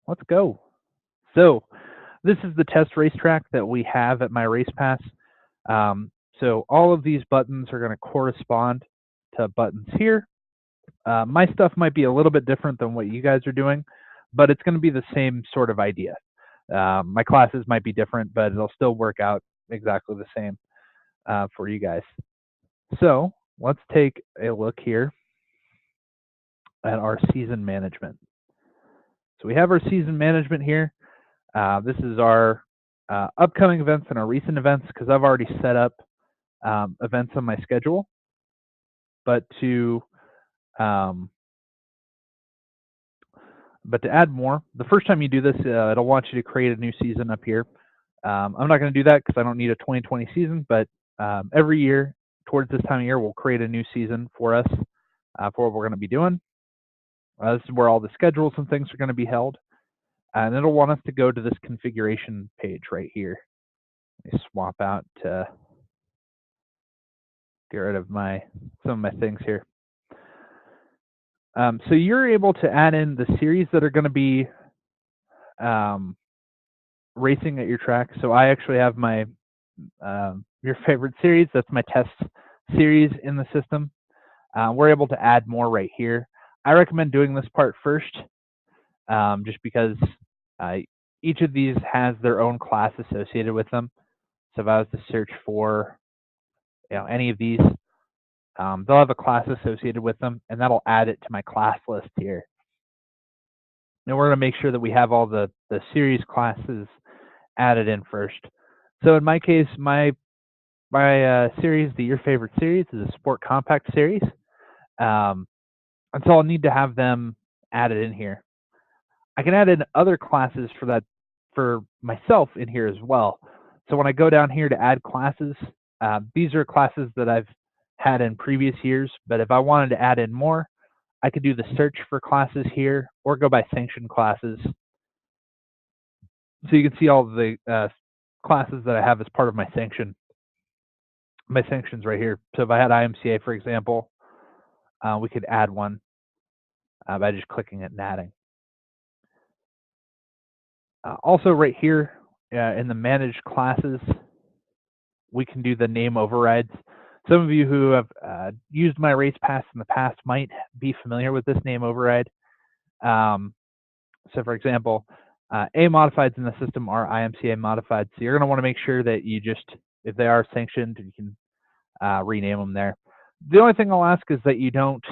Let's go. So this is the test racetrack that we have at MyRacePass. So all of these buttons are going to correspond to buttons here. My stuff might be a little bit different than what you guys are doing, but it's going to be the same sort of idea. My classes might be different, but it'll still work out exactly the same for you guys. So let's take a look here at our season management. So we have our season management here. This is our upcoming events and our recent events because I've already set up events on my schedule. But to add more, the first time you do this, it'll want you to create a new season up here. I'm not going to do that because I don't need a 2020 season, but every year towards this time of year, we'll create a new season for us for what we're going to be doing. This is where all the schedules and things are going to be held. And it'll want us to go to this configuration page right here. Let me swap out to get rid of some of my things here. So you're able to add in the series that are going to be racing at your track. So I actually have my your favorite series. That's my test series in the system. We're able to add more right here. I recommend doing this part first, just because each of these has their own class associated with them. So if I was to search for any of these, they'll have a class associated with them, and that'll add it to my class list here. And we're going to make sure that we have all the series classes added in first. So in my case, my series, Your Favorite Series, is a Sport Compact series. And so I'll need to have them added in here. I can add in other classes for myself in here as well. So when I go down here to add classes, these are classes that I've had in previous years, but if I wanted to add in more, I could do the search for classes here or go by sanctioned classes. So you can see all the classes that I have as part of my sanctions right here. So if I had IMCA, for example, we could add one by just clicking it and adding. Also right here in the managed classes, we can do the name overrides. Some of you who have used MyRacePass in the past might be familiar with this name override. So for example, A modifieds in the system are IMCA modified. So you're going to want to make sure that if they are sanctioned, you can rename them there. The only thing I'll ask is that you don't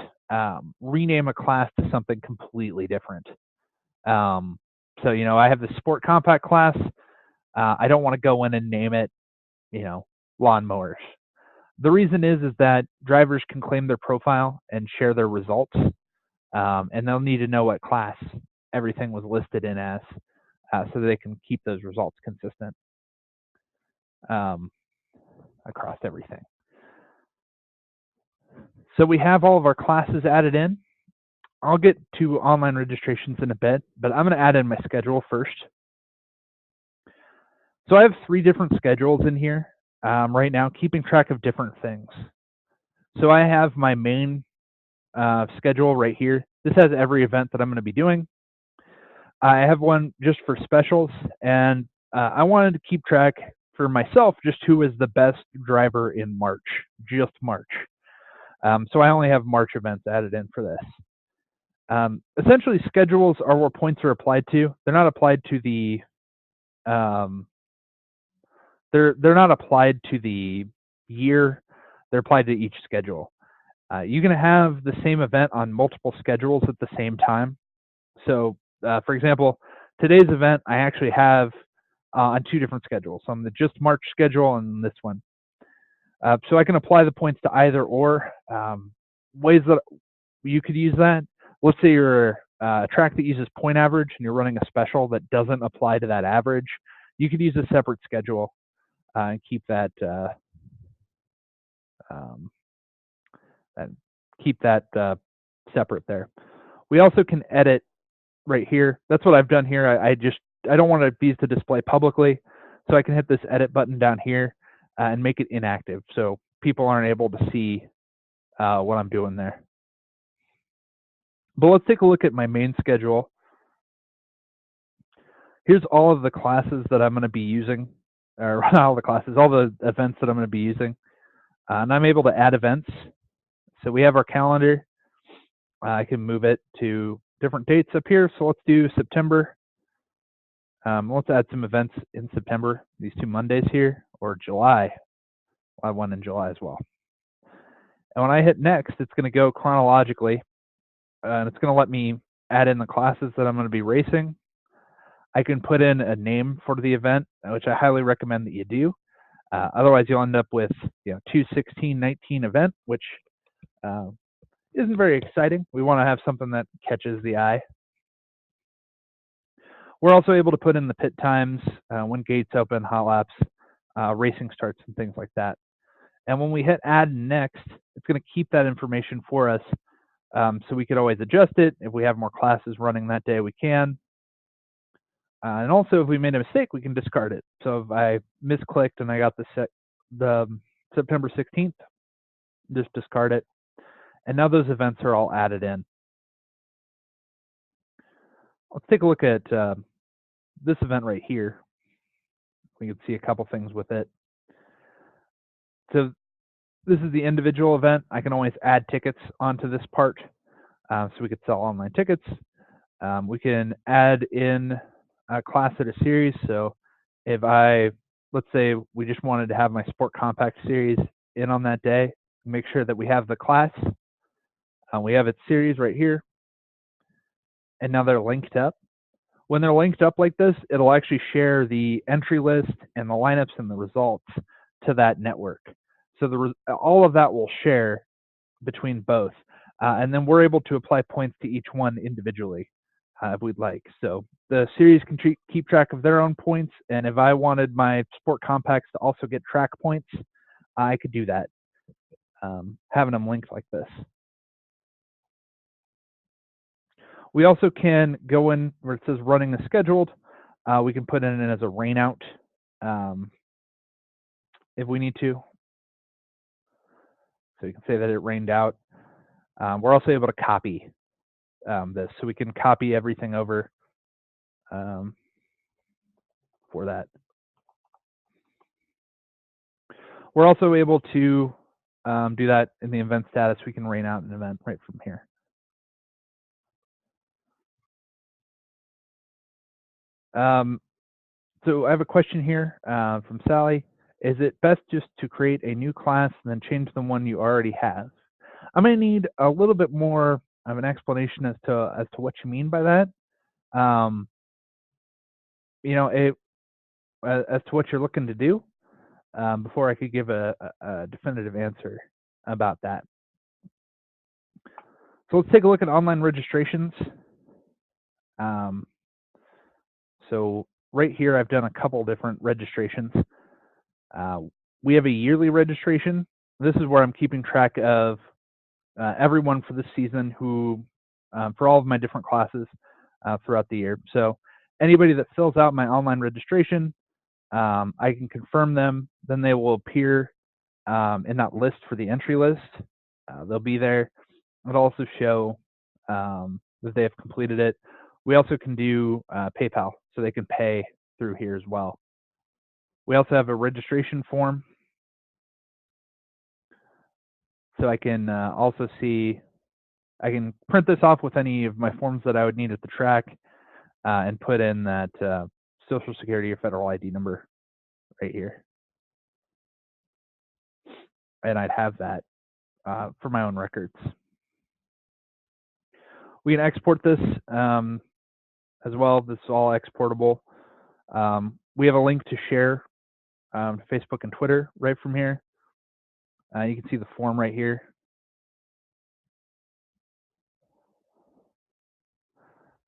rename a class to something completely different. So, I have the Sport Compact class. I don't want to go in and name it, lawnmowers. The reason is that drivers can claim their profile and share their results, and they'll need to know what class everything was listed in as, so that they can keep those results consistent across everything. So we have all of our classes added in. I'll get to online registrations in a bit, but I'm going to add in my schedule first. So I have 3 different schedules in here right now, keeping track of different things. So I have my main schedule right here. This has every event that I'm going to be doing. I have one just for specials, and I wanted to keep track for myself just who is the best driver in March, just March. So I only have March events added in for this. Essentially, schedules are where points are applied to. They're not applied to the they're not applied to the year. They're applied to each schedule. You can have the same event on multiple schedules at the same time. So, for example, today's event I actually have on 2 different schedules. So on the Just March schedule and this one. So I can apply the points to either or. Ways that you could use that. Let's say you're a track that uses point average and you're running a special that doesn't apply to that average. You could use a separate schedule and keep that separate there. We also can edit right here. That's what I've done here. I don't want these to display publicly, so I can hit this edit button down here and make it inactive, so people aren't able to see what I'm doing there. But let's take a look at my main schedule. Here's all of the classes that I'm going to be using, or not all the classes, all the events that I'm going to be using. And I'm able to add events. So we have our calendar. I can move it to different dates up here. So let's do September. Let's add some events in September, these 2 Mondays here, or July. I have one in July as well. And when I hit next, it's going to go chronologically, and it's going to let me add in the classes that I'm going to be racing. I can put in a name for the event, which I highly recommend that you do. Otherwise, you'll end up with 2/16/19 event, which isn't very exciting. We want to have something that catches the eye. We're also able to put in the pit times, when gates open, hot laps, racing starts, and things like that. And when we hit add next, it's going to keep that information for us, so we could always adjust it. If we have more classes running that day, we can. And also, if we made a mistake, we can discard it. So if I misclicked and I got the September 16th, just discard it. And now those events are all added in. Let's take a look at this event right here. We can see a couple things with it. So this is the individual event. I can always add tickets onto this part. So we could sell online tickets. We can add in a class at a series. So if let's say we just wanted to have my Sport Compact series in on that day, make sure that we have the class. We have its series right here. And now they're linked up. When they're linked up like this, it'll actually share the entry list and the lineups and the results to that network. So all of that will share between both. And then we're able to apply points to each one individually if we'd like. So the series can keep track of their own points. And if I wanted my Sport Compacts to also get track points, I could do that, having them linked like this. We also can go in where it says running as scheduled. We can put in it as a rain out if we need to. So you can say that it rained out. We're also able to copy this. So we can copy everything over for that. We're also able to do that in the event status. We can rain out an event right from here. So I have a question here from Sally. Is it best just to create a new class and then change the one you already have? I'm going to need a little bit more of an explanation as to what you mean by that. As to what you're looking to do, before I could give a definitive answer about that. So let's take a look at online registrations. So right here, I've done a couple different registrations. We have a yearly registration. This is where I'm keeping track of everyone for this season who, for all of my different classes throughout the year. So anybody that fills out my online registration, I can confirm them. Then they will appear in that list for the entry list. They'll be there. It'll also show that they have completed it. We also can do PayPal, so they can pay through here as well. We also have a registration form. So I can also see, I can print this off with any of my forms that I would need at the track and put in that Social Security or federal ID number right here. And I'd have that for my own records. We can export this as well. This is all exportable. We have a link to share to Facebook and Twitter right from here. You can see the form right here.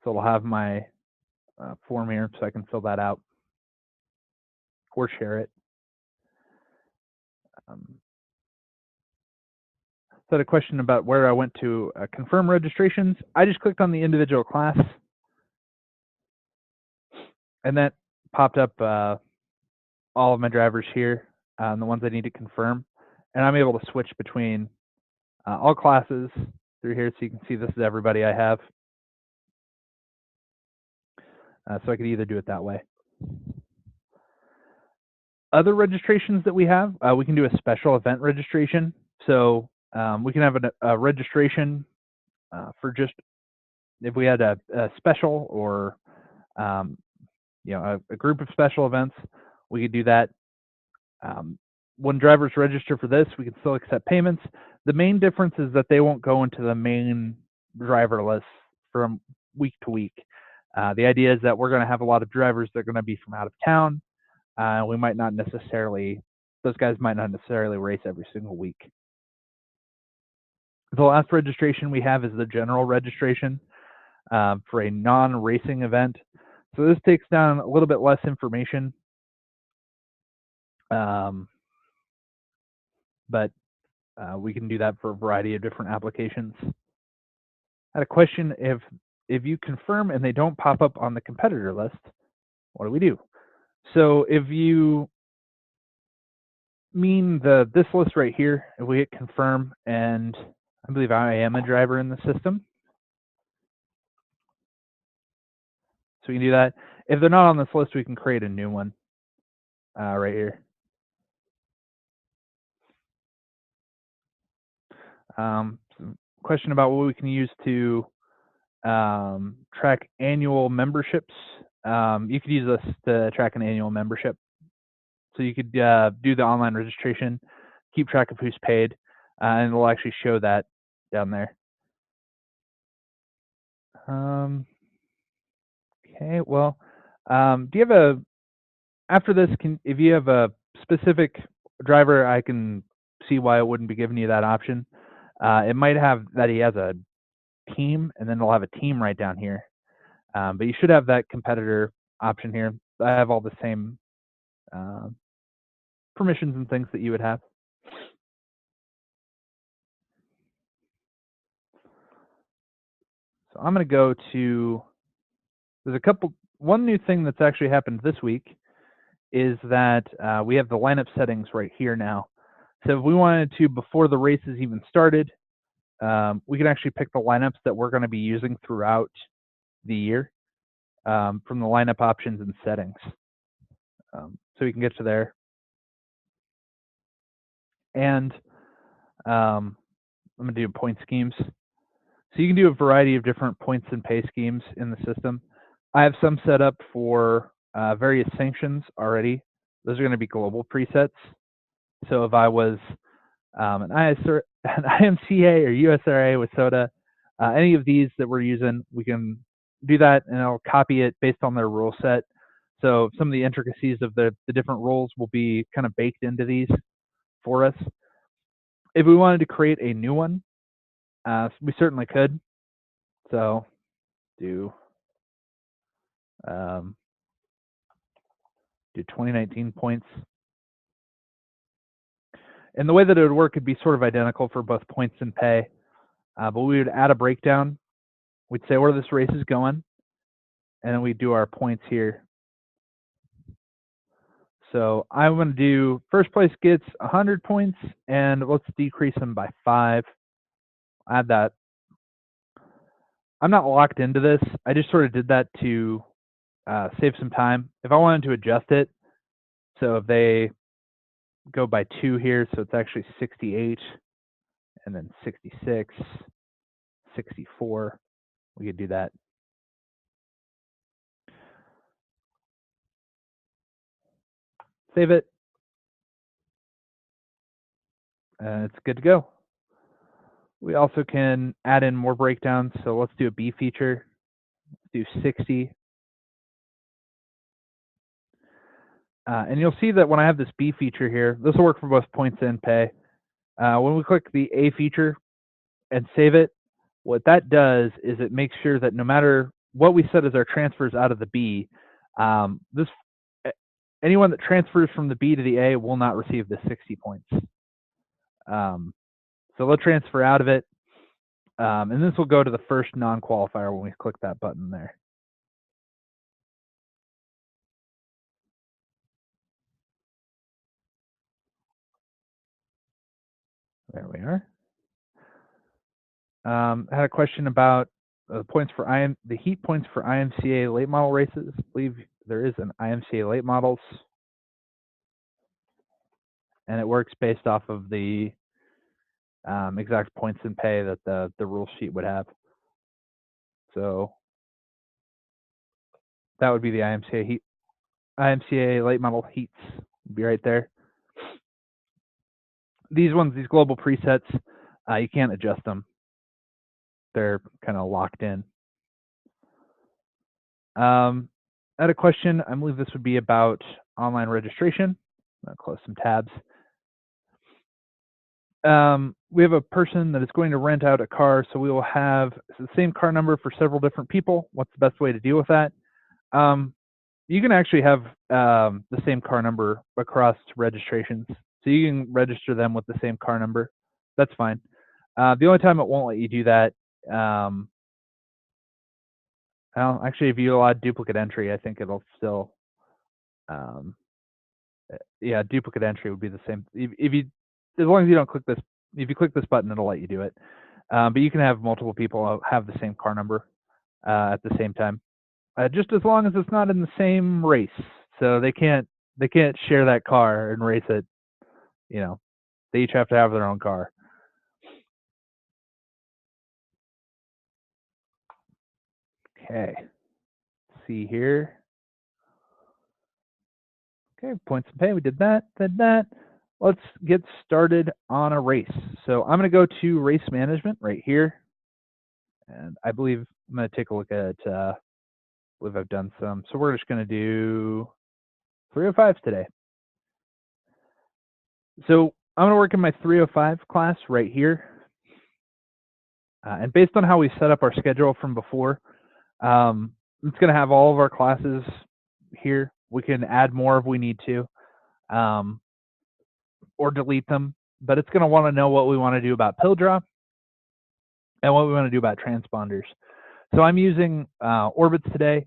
So it'll have my form here, so I can fill that out or share it. So I had a question about where I went to confirm registrations. I just clicked on the individual class, and that popped up all of my drivers here, the ones I need to confirm. And I'm able to switch between all classes through here, so you can see this is everybody I have. So I could either do it that way. Other registrations that we have, we can do a special event registration. So we can have a registration for just if we had a special or a group of special events, we could do that. When drivers register for this, we can still accept payments. The main difference is that they won't go into the main driver list from week to week. The idea is that we're going to have a lot of drivers that are going to be from out of town. We might not necessarily, those guys might not necessarily race every single week. The last registration we have is the general registration for a non-racing event. So this takes down a little bit less information, but we can do that for a variety of different applications. I had a question: if you confirm and they don't pop up on the competitor list, what do we do? So if you mean this list right here, if we hit confirm, and I believe I am a driver in the system, so we can do that. If they're not on this list, we can create a new one right here. Question about what we can use to track annual memberships. You could use this to track an annual membership. So you could do the online registration, keep track of who's paid, and it'll actually show that down there. Okay, well, do you have after this, if you have a specific driver, I can see why it wouldn't be giving you that option. It might have that he has a team, and then it'll have a team right down here. But you should have that competitor option here. I have all the same permissions and things that you would have. So I'm going to go to, there's one new thing that's actually happened this week is that we have the lineup settings right here now. So if we wanted to, before the race is even started, we can actually pick the lineups that we're going to be using throughout the year from the lineup options and settings. So we can get to there. And I'm going to do point schemes. So you can do a variety of different points and pay schemes in the system. I have some set up for various sanctions already. Those are going to be global presets. So if I was an IMCA or USRA with SOTA, any of these that we're using, we can do that and I'll copy it based on their rule set. So some of the intricacies of the different rules will be kind of baked into these for us. If we wanted to create a new one, we certainly could. So do 2019 points. And the way that it would work would be sort of identical for both points and pay. But we would add a breakdown. We'd say where this race is going, and then we'd do our points here. So I'm going to do first place gets 100 points, and let's decrease them by 5. Add that. I'm not locked into this. I just sort of did that to save some time. If I wanted to adjust it, so if they go by 2 here, so it's actually 68, and then 66, 64, we could do that. Save it. And it's good to go. We also can add in more breakdowns. So let's do a B feature. Let's do 60. And you'll see that when I have this B feature here, this will work for both points and pay. When we click the A feature and save it, what that does is it makes sure that no matter what we set as our transfers out of the B, anyone that transfers from the B to the A will not receive the 60 points. So they'll transfer out of it, and this will go to the first non-qualifier when we click that button there. There we are. I had a question about the heat points for IMCA late model races. I believe there is an IMCA late models, and it works based off of the exact points and pay that the rule sheet would have. So that would be the IMCA late model heats would be right there. These global presets, you can't adjust them. They're kind of locked in. I had a question. I believe this would be about online registration. I'll close some tabs. We have a person that is going to rent out a car, so we will have the same car number for several different people. What's the best way to deal with that? You can actually have the same car number across registrations. So you can register them with the same car number. That's fine. The only time it won't let you do that, well, actually, if you allow duplicate entry, I think it'll still, yeah, duplicate entry would be the same. If you, as long as you don't click this, if you click this button, it'll let you do it. But you can have multiple people have the same car number at the same time, just as long as it's not in the same race. So they can't share that car and race it. You know, they each have to have their own car. Okay, let's see here. Okay, points and pay. We did that. Let's get started on a race. So I'm going to go to race management right here. And I believe I'm going to take a look at, I believe I've done some. So we're just going to do 305s today. So I'm going to work in my 305 class right here. And based on how we set up our schedule from before, it's going to have all of our classes here. We can add more if we need to, or delete them. But it's going to want to know what we want to do about pill draw and what we want to do about transponders. So I'm using orbits today.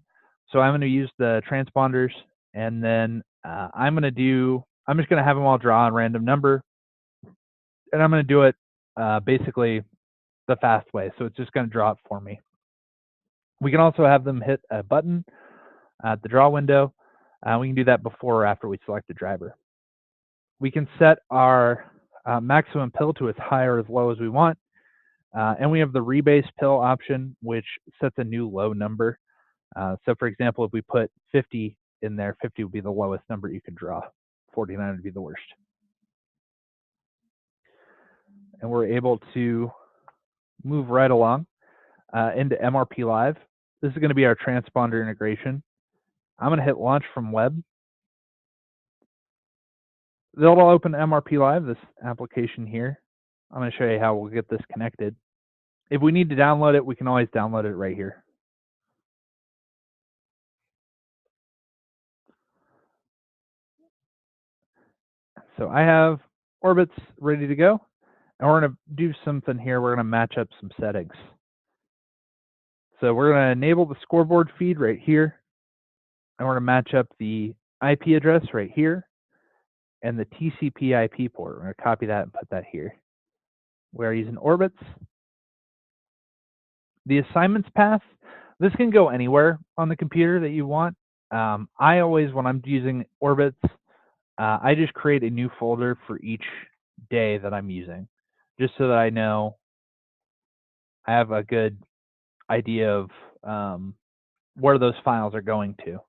So I'm going to use the transponders, and then I'm just going to have them all draw a random number, and I'm going to do it basically the fast way. So it's just going to draw it for me. We can also have them hit a button at the draw window. We can do that before or after we select the driver. We can set our maximum pill to as high or as low as we want. And we have the rebase pill option, which sets a new low number. So for example, if we put 50 in there, 50 would be the lowest number you could draw. 49 would be the worst. And we're able to move right along into MRP Live. This is going to be our transponder integration. I'm going to hit launch from web. They'll open MRP Live, this application here. I'm going to show you how we'll get this connected. If we need to download it, we can always download it right here. So I have orbits ready to go, and we're going to do something here. We're going to match up some settings. So we're going to enable the scoreboard feed right here, and we're going to match up the IP address right here and the TCP IP port. We're going to copy that and put that here. We're using orbits. The assignments path, this can go anywhere on the computer that you want. I always, when I'm using orbits, I just create a new folder for each day that I'm using, just so that I know I have a good idea of where those files are going to.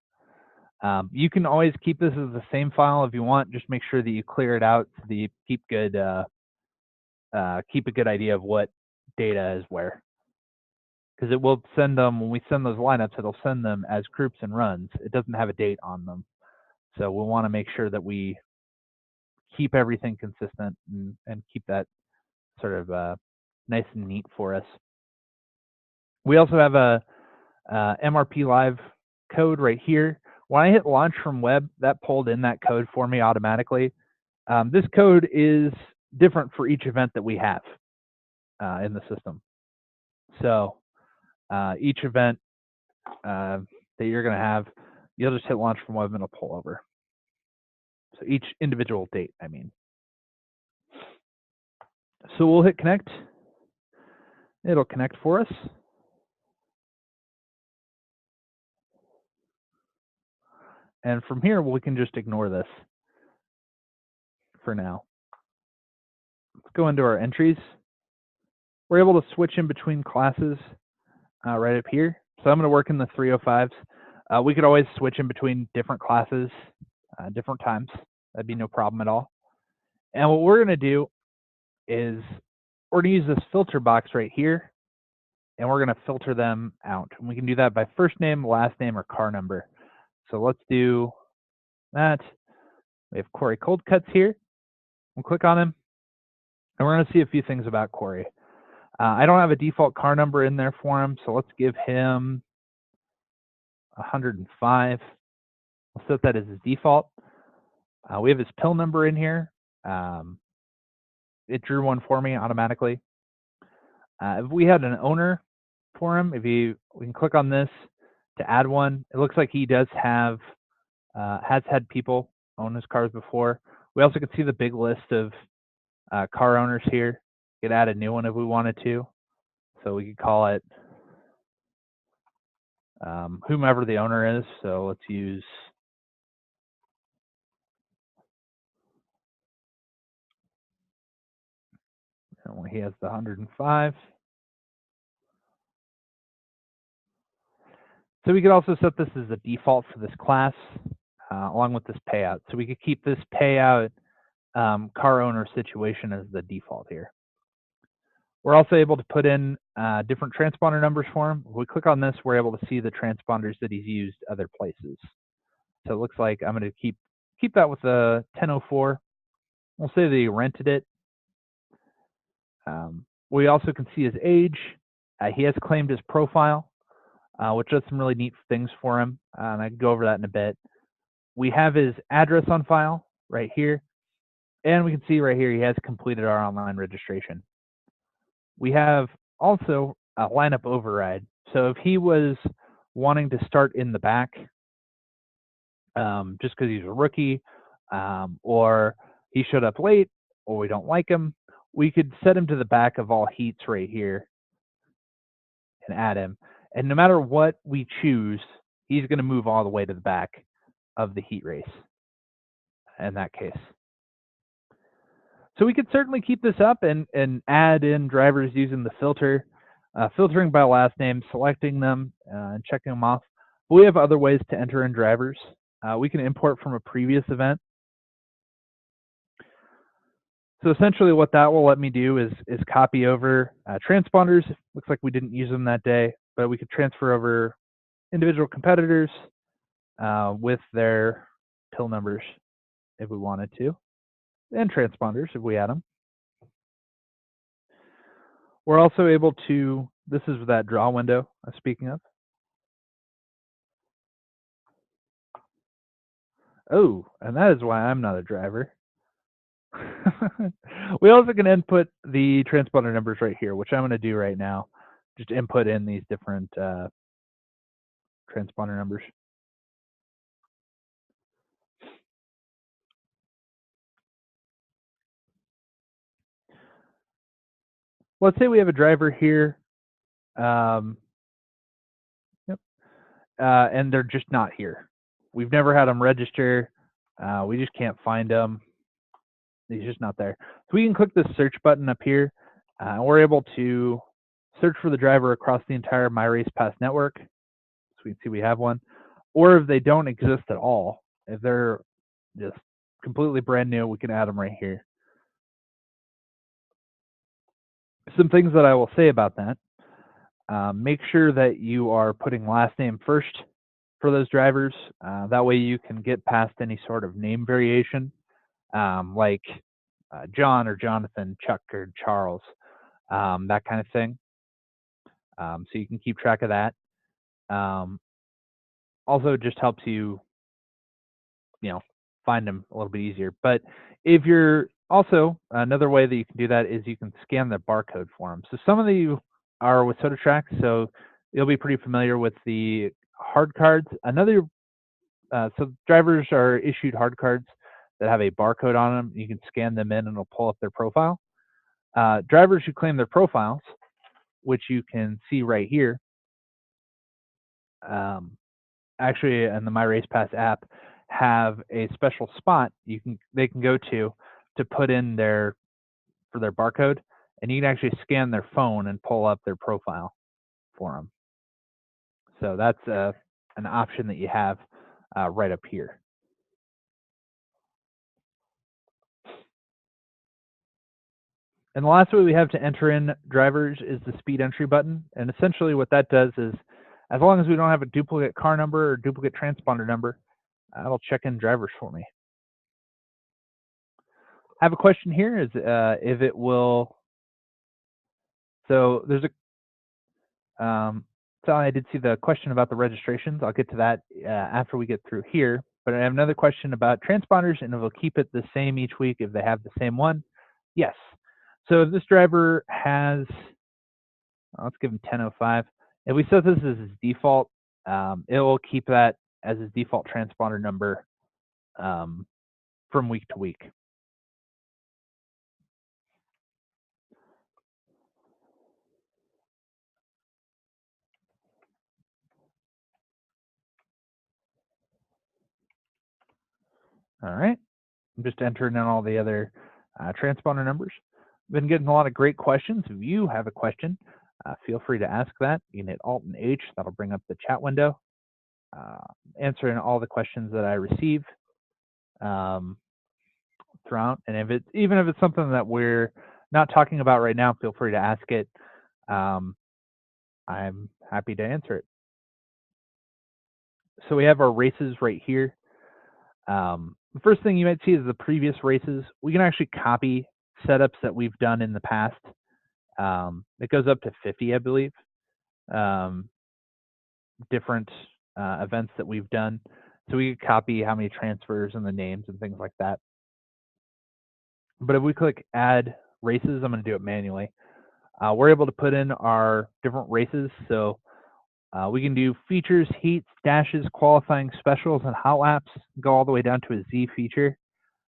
You can always keep this as the same file if you want. Just make sure that you clear it out so that you keep a good idea of what data is where. Because it will send them, when we send those lineups, it'll send them as groups and runs. It doesn't have a date on them. So we'll want to make sure that we keep everything consistent and keep that sort of nice and neat for us. We also have a MRP Live code right here. When I hit launch from web, that pulled in that code for me automatically. This code is different for each event that we have in the system. So each event that you're going to have, you'll just hit launch from web and it'll pull over. So each individual date, I mean. So we'll hit connect. It'll connect for us. And from here, we can just ignore this for now. Let's go into our entries. We're able to switch in between classes right up here. So I'm going to work in the 305s. We could always switch in between different classes, different times. That'd be no problem at all. And what we're going to do is we're going to use this filter box right here, and we're going to filter them out. And we can do that by first name, last name, or car number. So let's do that. We have Corey Cold Cuts here. We'll click on him, and we're going to see a few things about Corey. I don't have a default car number in there for him, so let's give him 105. We'll set that as his default. We have his pill number in here. It drew one for me automatically. If we had an owner for him, we can click on this to add one. It looks like he does have has had people own his cars before. We also can see the big list of car owners here. We could add a new one if we wanted to. So we could call it whomever the owner is. So let's use he has the 105. So we could also set this as a default for this class, along with this payout. So we could keep this payout car owner situation as the default here. We're also able to put in different transponder numbers for him. If we click on this, we're able to see the transponders that he's used other places. So it looks like I'm going to keep that with the 1004. We'll say that he rented it. We also can see his age. He has claimed his profile, which does some really neat things for him. And I can go over that in a bit. We have his address on file right here. And we can see right here he has completed our online registration. We have also a lineup override. So if he was wanting to start in the back, just because he's a rookie, or he showed up late, or we don't like him, we could set him to the back of all heats right here and add him. And no matter what we choose, he's going to move all the way to the back of the heat race in that case. So we could certainly keep this up and add in drivers using the filter, filtering by last name, selecting them, and checking them off. But we have other ways to enter in drivers. We can import from a previous event. So essentially what that will let me do is copy over transponders. Looks like we didn't use them that day, but we could transfer over individual competitors with their pill numbers if we wanted to, and transponders if we had them. We're also able to, this is that draw window I'm speaking of. Oh, and that is why I'm not a driver. We also can input the transponder numbers right here, which I'm going to do right now. Just input in these different transponder numbers. Let's say we have a driver here, and they're just not here. We've never had them register. We just can't find them. He's just not there. So we can click this search button up here. We're able to search for the driver across the entire MyRacePass network. So we can see we have one. Or if they don't exist at all, if they're just completely brand new, we can add them right here. Some things that I will say about that. Make sure that you are putting last name first for those drivers. That way you can get past any sort of name variation, like John or Jonathan, Chuck or Charles, that kind of thing. So you can keep track of that. Also, it just helps you, find them a little bit easier. But if you're also, another way that you can do that is you can scan the barcode for them. So some of you are with SodaTrack, so you'll be pretty familiar with the hard cards. So drivers are issued hard cards that have a barcode on them. You can scan them in and it'll pull up their profile. Drivers who claim their profiles, which you can see right here, actually in the MyRacePass app, have a special spot they can go to put in their barcode, and you can actually scan their phone and pull up their profile for them. So that's an option that you have right up here. And the last way we have to enter in drivers is the speed entry button. And essentially what that does is, as long as we don't have a duplicate car number or duplicate transponder number, it'll check in drivers for me. I have a question here, is if it will, so there's Sally, I did see the question about the registrations. I'll get to that after we get through here. But I have another question about transponders, and it will keep it the same each week if they have the same one. Yes. So if this driver has, let's give him 1005. If we set this as his default, it will keep that as his default transponder number from week to week. All right. I'm just entering in all the other transponder numbers. Been getting a lot of great questions. If you have a question, feel free to ask that. You can hit Alt and H. That'll bring up the chat window. Answering all the questions that I receive throughout. And even if it's something that we're not talking about right now, feel free to ask it. I'm happy to answer it. So we have our races right here. The first thing you might see is the previous races. We can actually copy setups that we've done in the past. It goes up to 50, I believe, different events that we've done. So we could copy how many transfers and the names and things like that. But if we click add races, I'm going to do it manually. We're able to put in our different races. So we can do features, heats, dashes, qualifying, specials, and hot laps, go all the way down to a Z feature.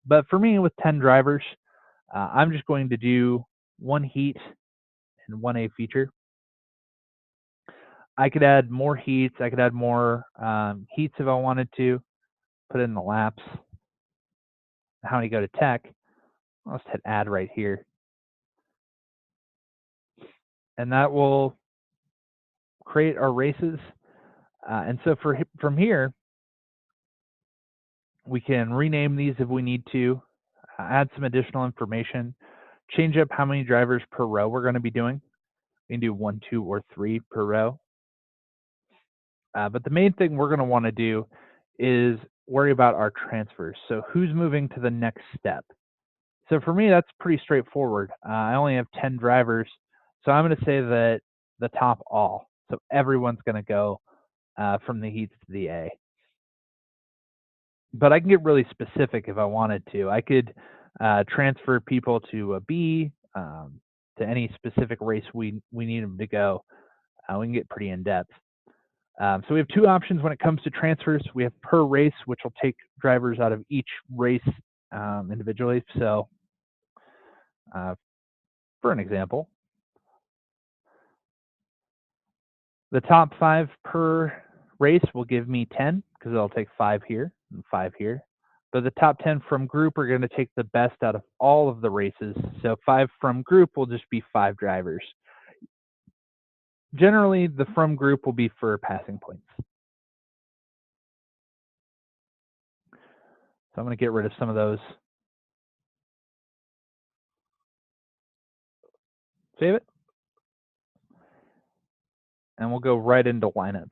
But for me, with 10 drivers, I'm just going to do one heat and one A feature. I could add more heats. I could add more heats if I wanted to. Put in the laps. How many go to tech? I'll just hit add right here. And that will create our races. And so from here, we can rename these if we need to, add some additional information, change up how many drivers per row we're going to be doing. We can do 1, 2, or 3 per row. But the main thing we're going to want to do is worry about our transfers. So who's moving to the next step? So for me, that's pretty straightforward. I only have 10 drivers. So I'm going to say that the top all. So everyone's going to go from the heats to the A. But I can get really specific if I wanted to. I could transfer people to a B, to any specific race we need them to go. We can get pretty in-depth. So we have 2 options when it comes to transfers. We have per race, which will take drivers out of each race individually. So for an example, the top 5 per race will give me 10 because it'll take 5 here and 5 here. But the top 10 from group are going to take the best out of all of the races. So 5 from group will just be 5 drivers. Generally, the from group will be for passing points. So I'm going to get rid of some of those. Save it. And we'll go right into lineups.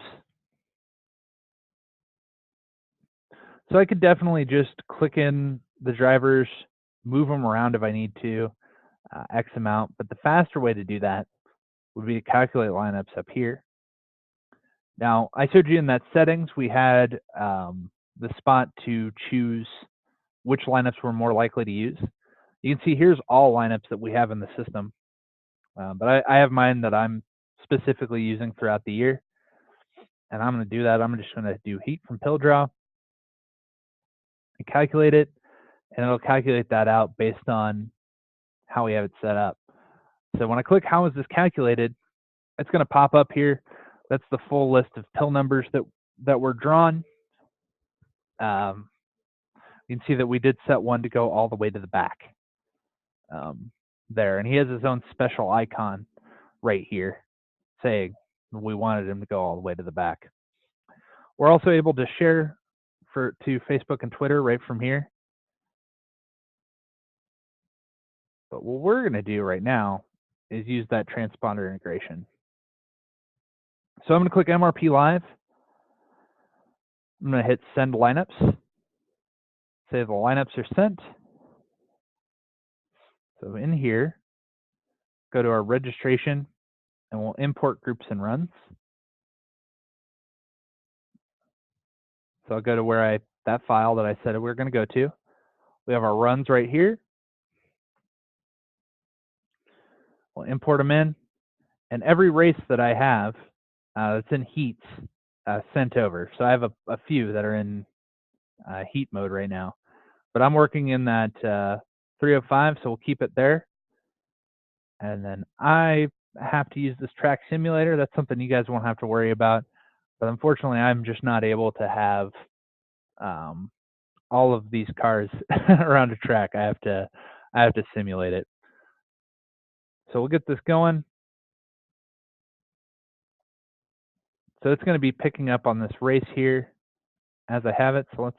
So I could definitely just click in the drivers, move them around if I need to, X amount. But the faster way to do that would be to calculate lineups up here. Now, I showed you in that settings, we had the spot to choose which lineups we're more likely to use. You can see here's all lineups that we have in the system. But I have mine that I'm specifically using throughout the year. And I'm going to do that. I'm just going to do heat from pill draw and calculate it. And it'll calculate that out based on how we have it set up. So when I click how is this calculated, it's going to pop up here. That's the full list of pill numbers that were drawn. You can see that we did set one to go all the way to the back there. And he has his own special icon right here saying we wanted him to go all the way to the back. We're also able to share to Facebook and Twitter right from here. But what we're going to do right now is use that transponder integration. So I'm going to click MRP Live. I'm going to hit Send Lineups. Say the lineups are sent. So in here, go to our registration, and we'll import groups and runs. So I'll go to where that file that I said we were going to go to. We have our runs right here. We'll import them in, and every race that I have that's in heats sent over. So I have a few that are in heat mode right now, but I'm working in that 305, so we'll keep it there. And then I have to use this track simulator. That's something you guys won't have to worry about, but unfortunately, I'm just not able to have all of these cars around a track. I have to simulate it. So we'll get this going. So it's going to be picking up on this race here as I have it. So let's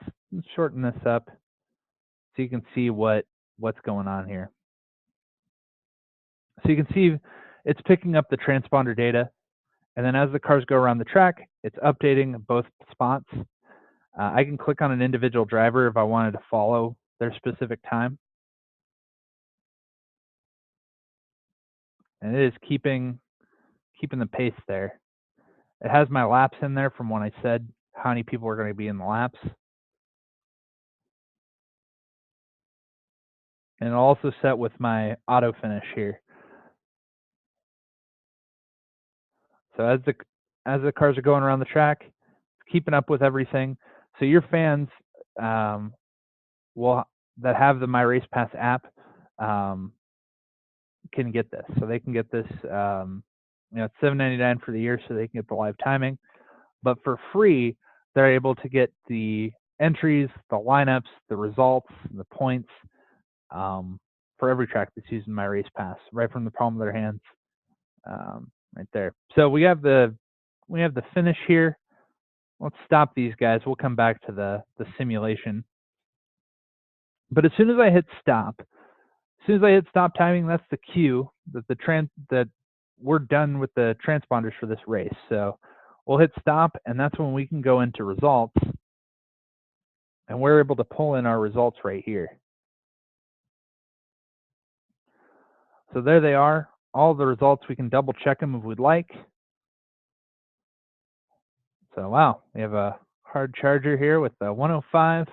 shorten this up so you can see what's going on here. So you can see it's picking up the transponder data, and then as the cars go around the track, it's updating both spots. I can click on an individual driver if I wanted to follow their specific time. And it is keeping the pace there. It has my laps in there from when I said how many people are going to be in the laps. And it'll also set with my auto finish here. So as the cars are going around the track, it's keeping up with everything. So your fans that have the MyRacePass app can get this. So they can get this. It's $7.99 for the year, so they can get the live timing. But for free, they're able to get the entries, the lineups, the results, the points for every track that's using MyRacePass right from the palm of their hands, right there. So we have the finish here. Let's stop these guys. We'll come back to the simulation. But as soon as I hit stop timing, that's the cue that we're done with the transponders for this race. So we'll hit stop, and that's when we can go into results, and we're able to pull in our results right here. So there they are, all the results. We can double check them if we'd like. So wow, we have a hard charger here with the 105,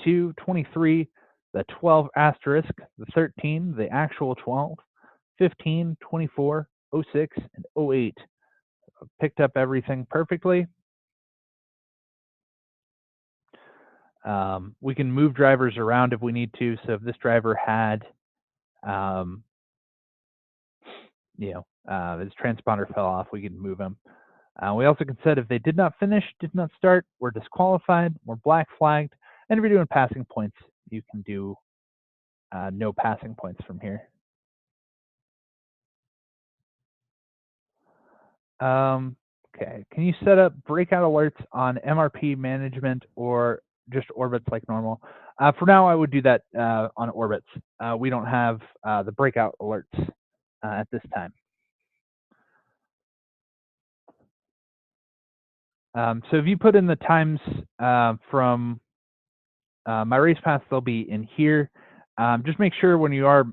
02, 23, the 12 asterisk, the 13, the actual 12, 15, 24, 06, and 08. Picked up everything perfectly. We can move drivers around if we need to. So if this driver had, his transponder fell off, we can move him. We also can set if they did not finish, did not start, we're disqualified, we're black flagged, and if you're doing passing points, you can do no passing points from here. Okay, can you set up breakout alerts on MRP management or just orbits like normal? For now, I would do that on orbits. We don't have the breakout alerts at this time. So if you put in the times from MyRacePass, they'll be in here. Just make sure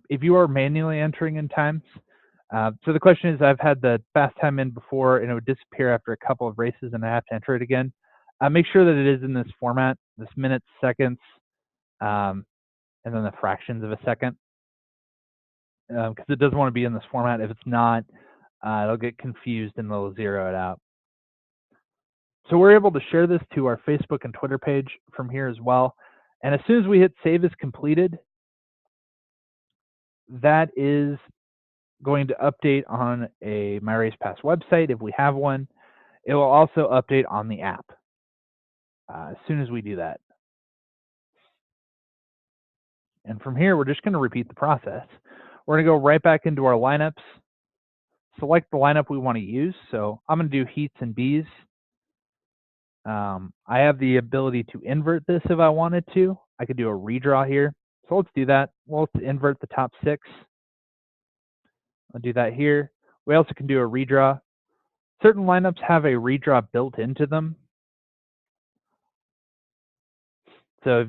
if you are manually entering in times. So the question is, I've had the fast time in before, and it would disappear after a couple of races, and I have to enter it again. Make sure that it is in this format, this minutes, seconds, and then the fractions of a second, because it doesn't want to be in this format. If it's not, it'll get confused and they'll zero it out. So we're able to share this to our Facebook and Twitter page from here as well. And as soon as we hit save as completed, that is going to update on a MyRacePass website if we have one. It will also update on the app as soon as we do that. And from here, we're just going to repeat the process. We're going to go right back into our lineups, select the lineup we want to use. So I'm going to do heats and Bs. I have the ability to invert this if I wanted to. I could do a redraw here. So let's do that. Well, let's invert the top 6. I'll do that here. We also can do a redraw. Certain lineups have a redraw built into them. So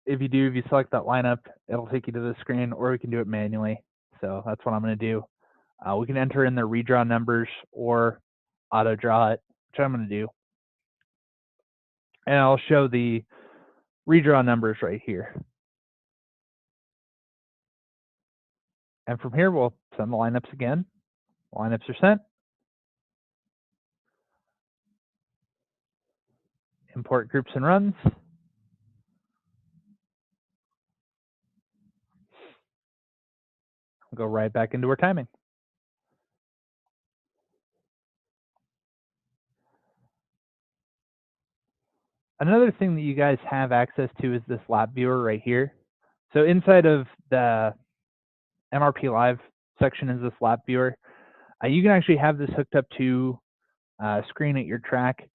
if you select that lineup, it'll take you to the screen, or we can do it manually. So that's what I'm going to do. We can enter in the redraw numbers or auto draw it, which I'm going to do. And I'll show the redraw numbers right here. And from here, we'll send the lineups again. Lineups are sent. Import groups and runs. We'll go right back into our timing. Another thing that you guys have access to is this lap viewer right here. So inside of the MRP Live section is this lap viewer. You can actually have this hooked up to a screen at your track.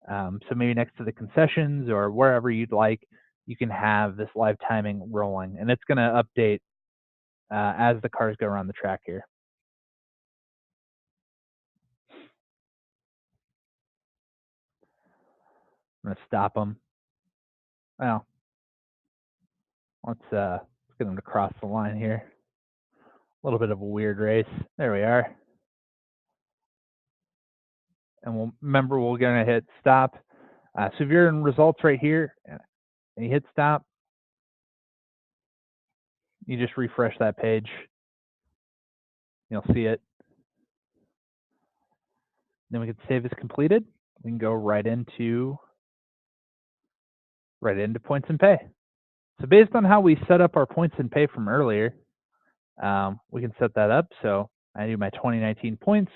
So maybe next to the concessions or wherever you'd like, you can have this live timing rolling, and it's going to update as the cars go around the track here. I'm going to stop them. Well, let's get them to cross the line here. A little bit of a weird race. There we are. And we're going to hit stop. So if you're in results right here and you hit stop, you just refresh that page. You'll see it. Then we can save as completed. We can go right into points and pay. So based on how we set up our points and pay from earlier, we can set that up. So I do my 2019 points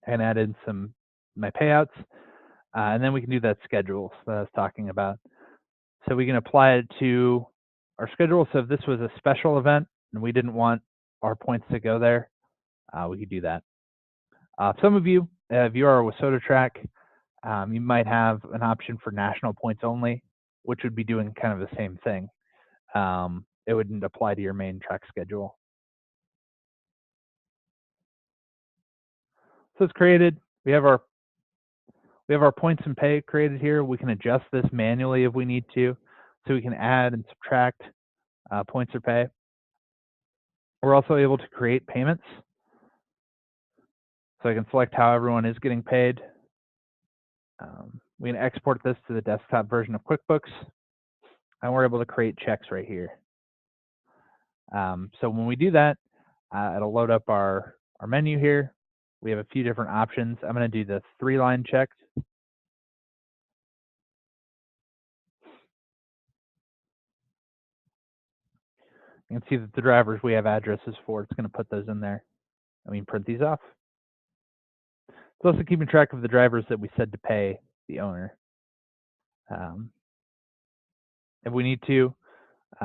and add in my payouts, and then we can do that schedule that I was talking about. So we can apply it to our schedule. So if this was a special event and we didn't want our points to go there, we could do that. Some of you, if you are a WISSOTA track, you might have an option for national points only, which would be doing kind of the same thing. It wouldn't apply to your main track schedule. So it's created. We have our points and pay created here. We can adjust this manually if we need to. So we can add and subtract points or pay. We're also able to create payments. So I can select how everyone is getting paid. We can export this to the desktop version of QuickBooks, and we're able to create checks right here. So when we do that, it'll load up our menu here. We have a few different options. I'm going to do the 3-line check. You can see that the drivers we have addresses for, it's going to put those in there. I mean, print these off. It's also keeping track of the drivers that we said to pay the owner. If we need to,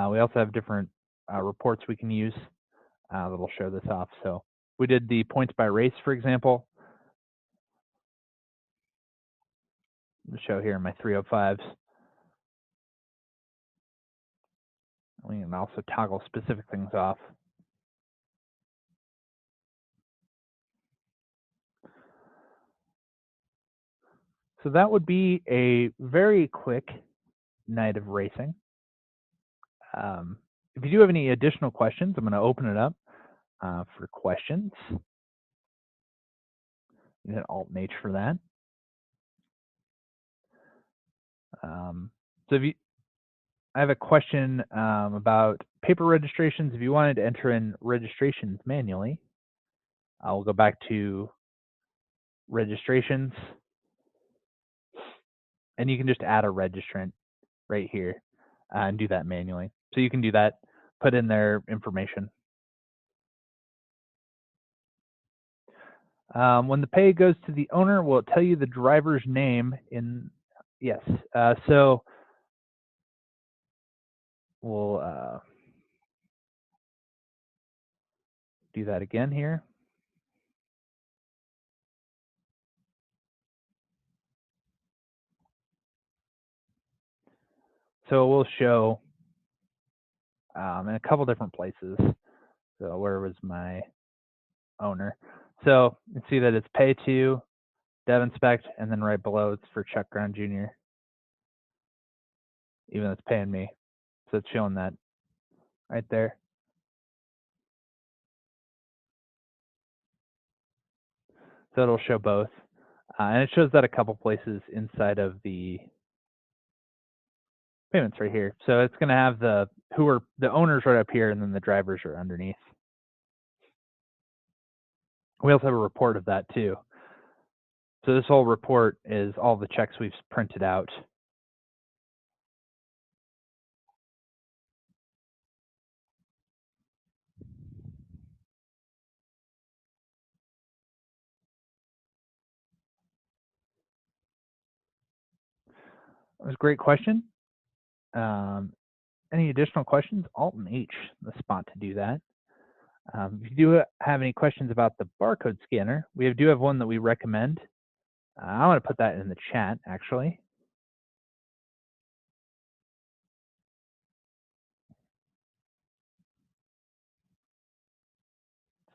we also have different reports we can use that'll show this off. So we did the points by race, for example. I'll show here in my 305s. We can also toggle specific things off. So that would be a very quick night of racing. If you do have any additional questions, I'm going to open it up for questions. You hit Alt and H for that. So I have a question about paper registrations. If you wanted to enter in registrations manually, I'll go back to registrations, and you can just add a registrant right here and do that manually. So you can do that, put in their information. When the pay goes to the owner, will it tell you the driver's name in? Yes. So we'll do that again here. So we'll show in a couple different places. So where was my owner? So you can see that it's pay to, dev inspect, and then right below it's for Chuck Brown Jr. Even though it's paying me. So it's showing that right there. So it'll show both. And it shows that a couple places inside of the payments right here. So it's going to have the owners right up here, and then the drivers are underneath. We also have a report of that too. So this whole report is all the checks we've printed out. That was a great question. Any additional questions? Alt and H, the spot to do that. If you do have any questions about the barcode scanner, we do have one that we recommend. I want to put that in the chat, actually.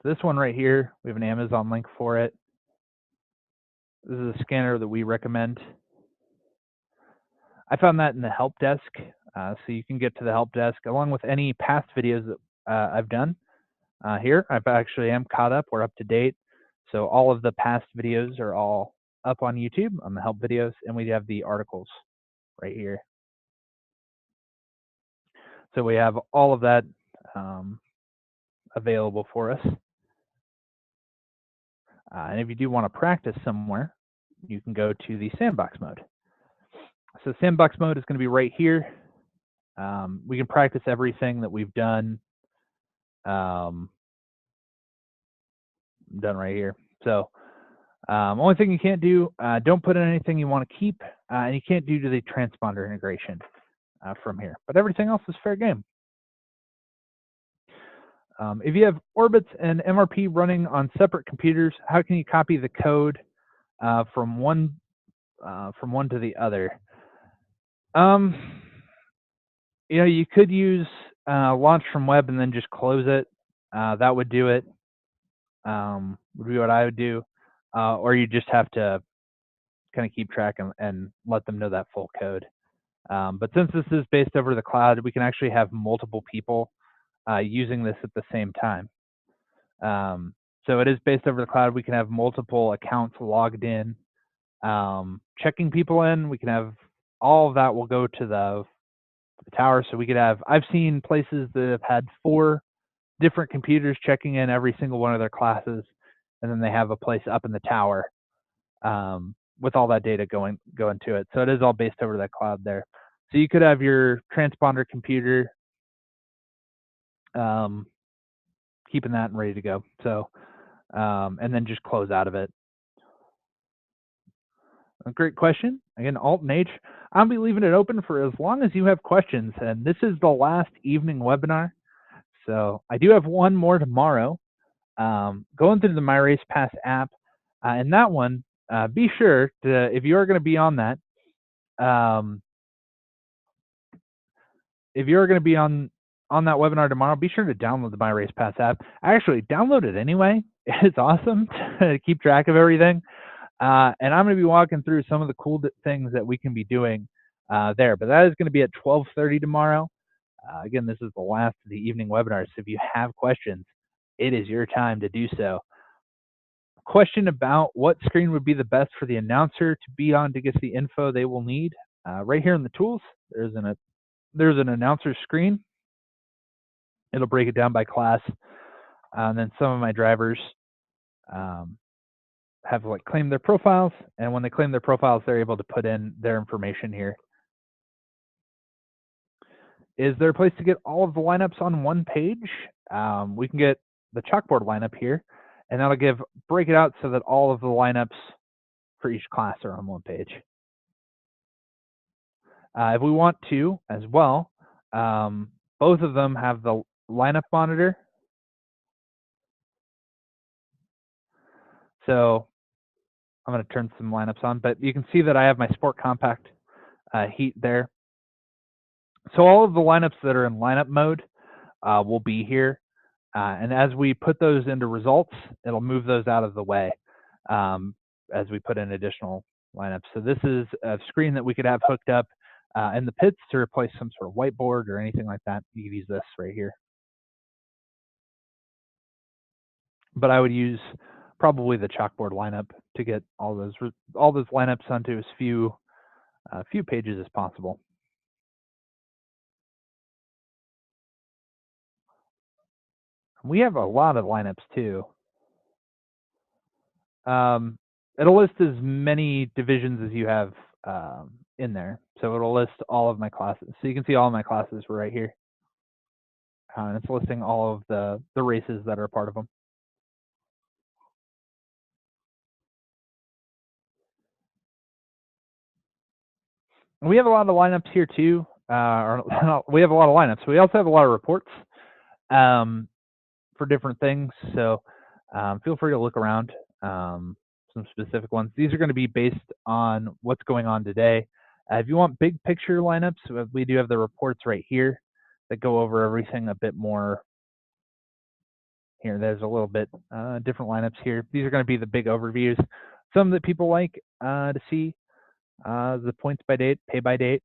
So this one right here, we have an Amazon link for it. This is a scanner that we recommend. I found that in the help desk, so you can get to the help desk along with any past videos that I've done. Here, I actually am caught up. We're up to date. So all of the past videos are all up on YouTube on the help videos, and we have the articles right here. So we have all of that available for us. And if you do want to practice somewhere, you can go to the sandbox mode. So sandbox mode is going to be right here. We can practice everything that we've done right here. So only thing you can't do, don't put in anything you want to keep, and you can't do the transponder integration from here. But everything else is fair game. If you have orbits and MRP running on separate computers, how can you copy the code from one to the other? You could use launch from web and then just close it. That would do it. Would be what I would do. Or you just have to kind of keep track and let them know that full code. But since this is based over the cloud, we can actually have multiple people using this at the same time. So it is based over the cloud. We can have multiple accounts logged in, checking people in. We can have all of that will go to the tower. So we could have, I've seen places that have had 4 different computers checking in every single one of their classes, and then they have a place up in the tower with all that data going to it. So it is all based over that cloud there. So you could have your transponder computer keeping that and ready to go. So and then just close out of it. A great question. Again, Alt and H. I'll be leaving it open for as long as you have questions. And this is the last evening webinar. So I do have one more tomorrow. Going through the MyRacePass app. And that one, be sure to, if you are going to be on that, if you're going to be on that webinar tomorrow, be sure to download the MyRacePass app. I actually download it anyway. It's awesome to keep track of everything. And I'm going to be walking through some of the cool things that we can be doing there. But that is going to be at 12:30 tomorrow. Again, this is the last of the evening webinar. So if you have questions, it is your time to do so. Question about what screen would be the best for the announcer to be on to get the info they will need. Right here in the tools, there's an announcer screen. It'll break it down by class. And then some of my drivers have claimed their profiles, and when they claim their profiles, they're able to put in their information here. Is there a place to get all of the lineups on one page? We can get the chalkboard lineup here, and that'll break it out so that all of the lineups for each class are on one page. If we want to as well, both of them have the lineup monitor. So I'm going to turn some lineups on, but you can see that I have my Sport Compact heat there. So all of the lineups that are in lineup mode will be here. And as we put those into results, it'll move those out of the way as we put in additional lineups. So this is a screen that we could have hooked up in the pits to replace some sort of whiteboard or anything like that. You could use this right here. But I would use probably the chalkboard lineup to get all those lineups onto as few pages as possible. We have a lot of lineups too. It'll list as many divisions as you have in there. So it'll list all of my classes. So you can see all of my classes right here. And it's listing all of the races that are a part of them. And we have a lot of lineups here too. We have a lot of lineups. We also have a lot of reports for different things. So feel free to look around. Some specific ones. These are going to be based on what's going on today. If you want big picture lineups, we do have the reports right here that go over everything a bit more. Here, there's a little bit different lineups here. These are going to be the big overviews. Some that people like to see, the points by date, pay by date.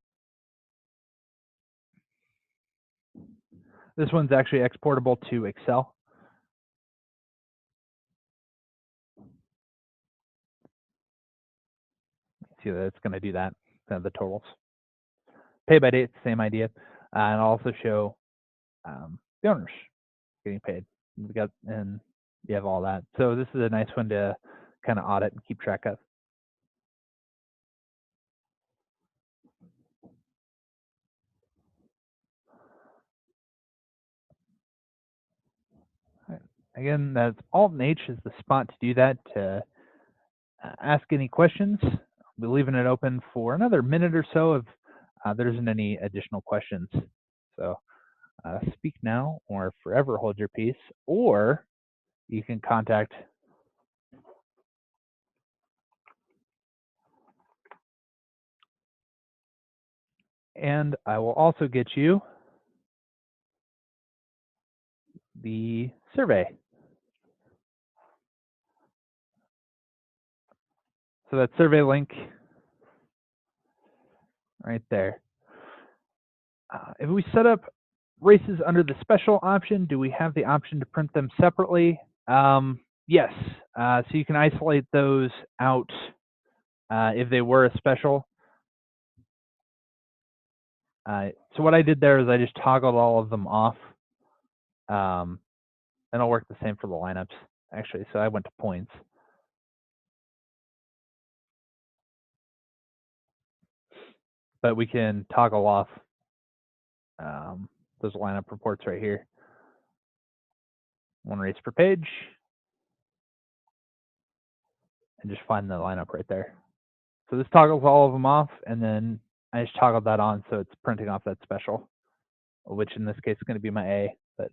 This one's actually exportable to Excel. See that it's going to do that, the totals. Pay by date, same idea. And I'll also show the owners getting paid. And you have all that. So this is a nice one to kind of audit and keep track of. Again, that's Alt and H is the spot to do that, to ask any questions. We're leaving it open for another minute or so if there isn't any additional questions. So speak now or forever hold your peace, or you can contact and I will also get you the survey. So that survey link right there. If we set up races under the special option, do we have the option to print them separately? Yes. So you can isolate those out if they were a special. So what I did there is I just toggled all of them off. And it'll work the same for the lineups, actually. So I went to points. But we can toggle off those lineup reports right here. One race per page. And just find the lineup right there. So this toggles all of them off, and then I just toggled that on so it's printing off that special, which in this case is going to be my A, but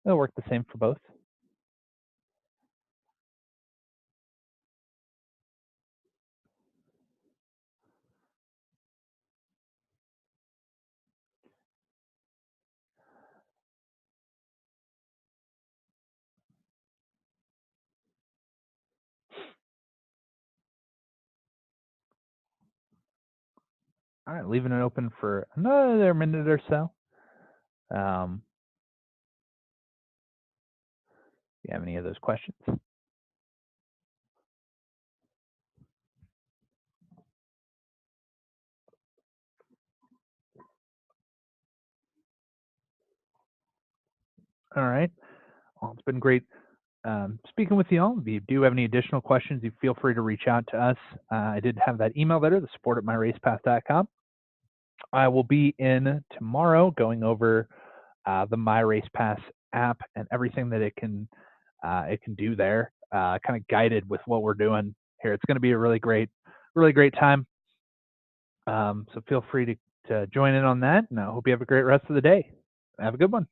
it'll work the same for both. All right, leaving it open for another minute or so. If you have any of those questions. All right. Well, it's been great speaking with you all. If you do have any additional questions, you feel free to reach out to us. I did have that email there, the support@myracepass.com. I will be in tomorrow going over the MyRacePass app and everything that it can do there, kind of guided with what we're doing here. It's going to be a really great time. So feel free to join in on that, and I hope you have a great rest of the day. Have a good one.